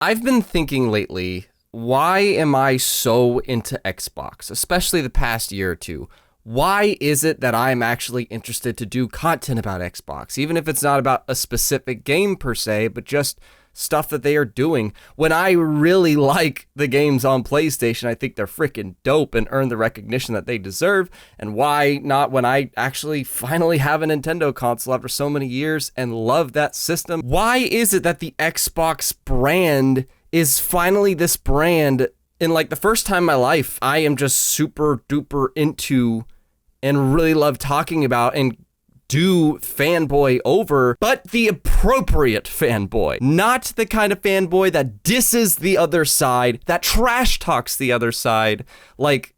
I've been thinking lately, why am I so into Xbox, especially the past year or two? Why is it that I'm actually interested to do content about Xbox, even if it's not about a specific game per se, but just stuff that they are doing? When I really like the games on PlayStation, I think they're freaking dope and earn the recognition that they deserve. And why not when I actually finally have a Nintendo console after so many years and love that system? Why is it that the Xbox brand is finally this brand in like the first time in my life I am just super duper into and really love talking about and do fanboy over, but the appropriate fanboy, not the kind of fanboy that disses the other side, that trash talks the other side like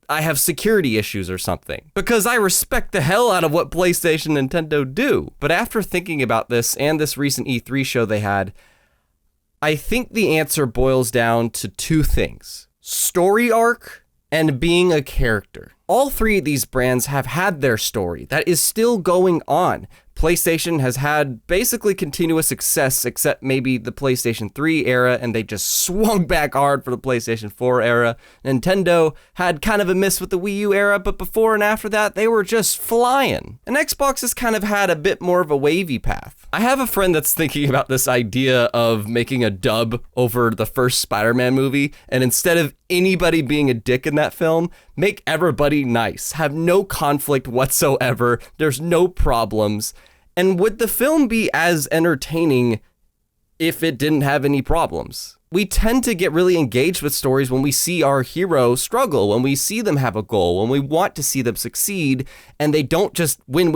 I have security issues or something, because I respect the hell out of what PlayStation and Nintendo do. But after thinking about this and this recent E3 show they had, I think the answer boils down to two things: story arc and being a character. All three of these brands have had their story that is still going on. PlayStation has had basically continuous success, except maybe the PlayStation 3 era, and they just swung back hard for the PlayStation 4 era. Nintendo had kind of a miss with the Wii U era, but before and after that, they were just flying. And Xbox has kind of had a bit more of a wavy path. I have a friend that's thinking about this idea of making a dub over the first Spider-Man movie, and instead of anybody being a dick in that film, make everybody nice. Have no conflict whatsoever. There's no problems. And would the film be as entertaining if it didn't have any problems? We tend to get really engaged with stories when we see our hero struggle, when we see them have a goal, when we want to see them succeed, and they don't just win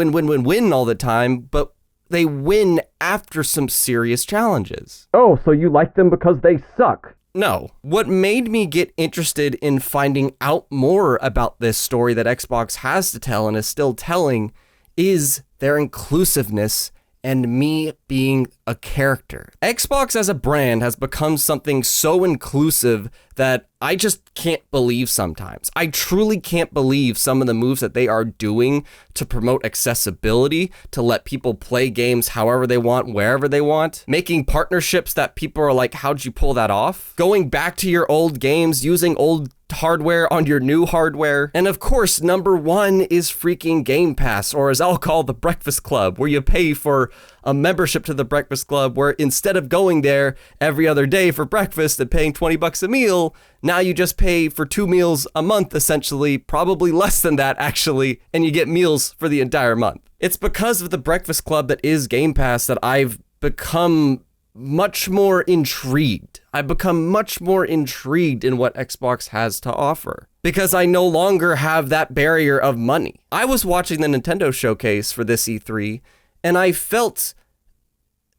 all the time, but they win after some serious challenges. Oh, so you like them because they suck? No. What made me get interested in finding out more about this story that Xbox has to tell and is still telling is their inclusiveness and me being a character. Xbox as a brand has become something so inclusive that I just can't believe sometimes. I truly can't believe some of the moves that they are doing to promote accessibility, to let people play games however they want, wherever they want, making partnerships that people are like, how'd you pull that off? Going back to your old games, using old hardware on your new hardware. And of course, number one is freaking Game Pass, or as I'll call the Breakfast Club, where you pay for a membership to the Breakfast Club, where instead of going there every other day for breakfast and paying $20 a meal, now you just pay for 2 meals a month, essentially, probably less than that actually, and you get meals for the entire month. It's because of the Breakfast Club that is Game Pass that I've become much more intrigued. I've become much more intrigued in what Xbox has to offer, because I no longer have that barrier of money. I was watching the Nintendo showcase for this E3, and I felt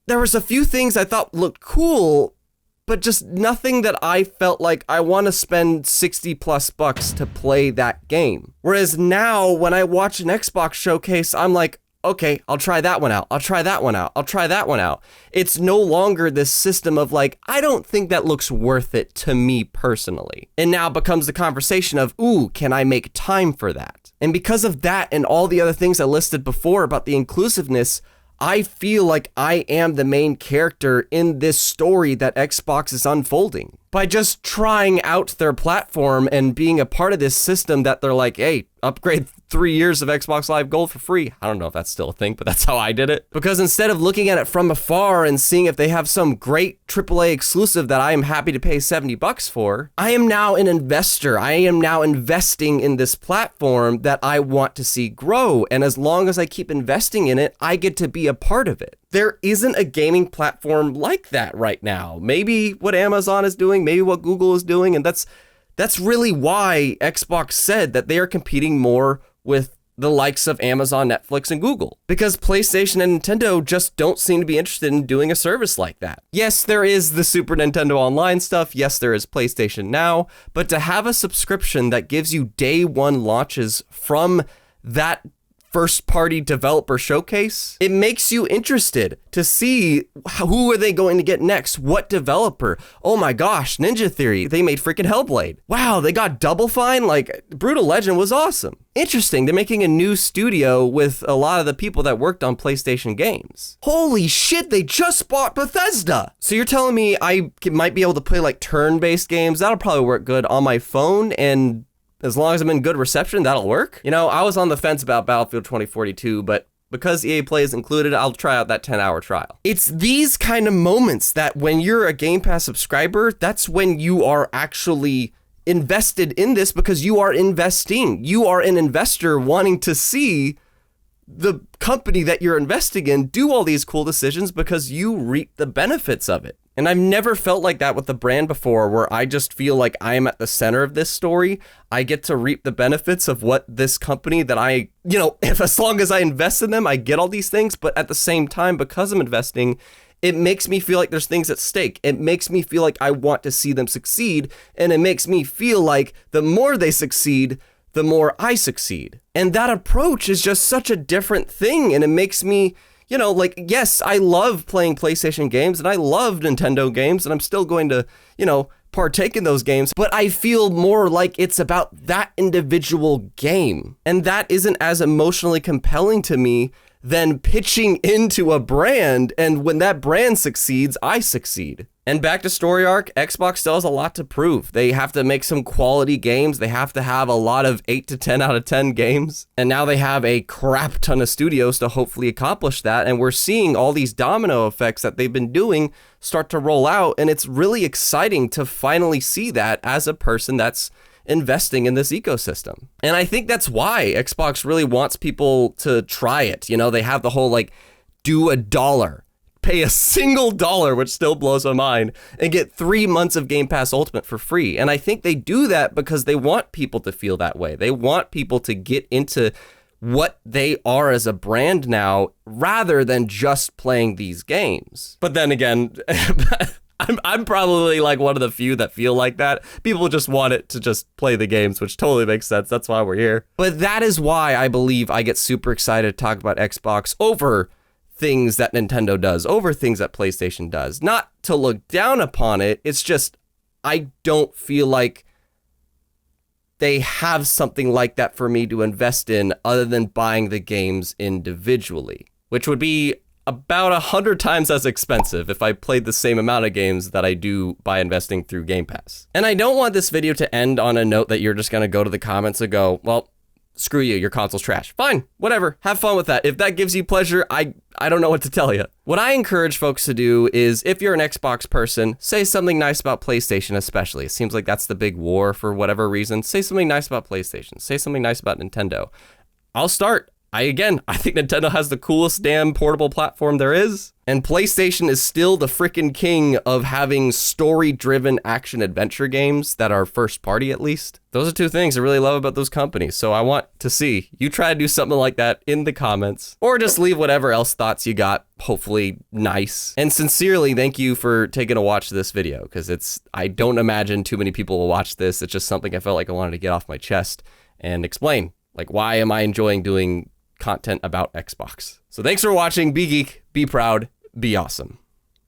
there was a few things I thought looked cool, but just nothing that I felt like I want to spend $60+ to play that game. Whereas now, when I watch an Xbox showcase, I'm like, okay, I'll try that one out. I'll try that one out. I'll try that one out. It's no longer this system of like, I don't think that looks worth it to me personally. And now becomes the conversation of, ooh, can I make time for that? And because of that and all the other things I listed before about the inclusiveness, I feel like I am the main character in this story that Xbox is unfolding. By just trying out their platform and being a part of this system that they're like, hey, upgrade 3 years of Xbox Live Gold for free. I don't know if that's still a thing, but that's how I did it. Because instead of looking at it from afar and seeing if they have some great AAA exclusive that I am happy to pay $70 for, I am now an investor. I am now investing in this platform that I want to see grow. And as long as I keep investing in it, I get to be a part of it. There isn't a gaming platform like that right now. Maybe what Amazon is doing, maybe what Google is doing, and that's really why Xbox said that they are competing more with the likes of Amazon, Netflix, and Google, because PlayStation and Nintendo just don't seem to be interested in doing a service like that. Yes, there is the Super Nintendo Online stuff. Yes, there is PlayStation Now, but to have a subscription that gives you day one launches from that first party developer showcase, it makes you interested to see who are they going to get next? What developer? Oh my gosh, Ninja Theory, they made freaking Hellblade. Wow, they got Double Fine? Like, Brutal Legend was awesome. Interesting, they're making a new studio with a lot of the people that worked on PlayStation games. Holy shit, they just bought Bethesda. So you're telling me I might be able to play like turn-based games? That'll probably work good on my phone, and as long as I'm in good reception, that'll work? You know, I was on the fence about Battlefield 2042, but because EA Play is included, I'll try out that 10-hour trial. It's these kind of moments that when you're a Game Pass subscriber, that's when you are actually invested in this, because you are investing. You are an investor wanting to see the company that you're investing in do all these cool decisions because you reap the benefits of it. And I've never felt like that with the brand before, where I just feel like I am at the center of this story. I get to reap the benefits of what this company that I, if as long as I invest in them, I get all these things. But at the same time, because I'm investing, it makes me feel like there's things at stake. It makes me feel like I want to see them succeed. And it makes me feel like the more they succeed, the more I succeed. And that approach is just such a different thing. And it makes me, yes, I love playing PlayStation games and I love Nintendo games, and I'm still going to, partake in those games, but I feel more like it's about that individual game. And that isn't as emotionally compelling to me than pitching into a brand, and when that brand succeeds, I succeed. And back to story arc, Xbox still has a lot to prove. They have to make some quality games. They have to have a lot of 8 to 10 out of 10 games. And now they have a crap ton of studios to hopefully accomplish that. And we're seeing all these domino effects that they've been doing start to roll out. And it's really exciting to finally see that as a person that's investing in this ecosystem. And I think that's why Xbox really wants people to try it. They have the whole do $1. Pay a single dollar, which still blows my mind, and get 3 months of Game Pass Ultimate for free. And I think they do that because they want people to feel that way. They want people to get into what they are as a brand now, rather than just playing these games. But then again, I'm probably one of the few that feel like that. People just want it to just play the games, which totally makes sense. That's why we're here. But that is why I believe I get super excited to talk about Xbox over things that Nintendo does, over things that PlayStation does. Not to look down upon it, it's just I don't feel like they have something like that for me to invest in other than buying the games individually, which would be about 100 times as expensive if I played the same amount of games that I do by investing through Game Pass. And I don't want this video to end on a note that you're just going to go to the comments and go, well, screw you, your console's trash. Fine, whatever, have fun with that. If that gives you pleasure, I don't know what to tell you. What I encourage folks to do is, if you're an Xbox person, say something nice about PlayStation especially. It seems like that's the big war for whatever reason. Say something nice about PlayStation. Say something nice about Nintendo. I'll start. I think Nintendo has the coolest damn portable platform there is. And PlayStation is still the freaking king of having story-driven action-adventure games that are first-party, at least. Those are two things I really love about those companies. So I want to see you try to do something like that in the comments. Or just leave whatever else thoughts you got, hopefully nice. And sincerely, thank you for taking a watch this video, because I don't imagine too many people will watch this. It's just something I felt like I wanted to get off my chest and explain. Why am I enjoying doing content about Xbox? So thanks for watching. Be geek, be proud, be awesome.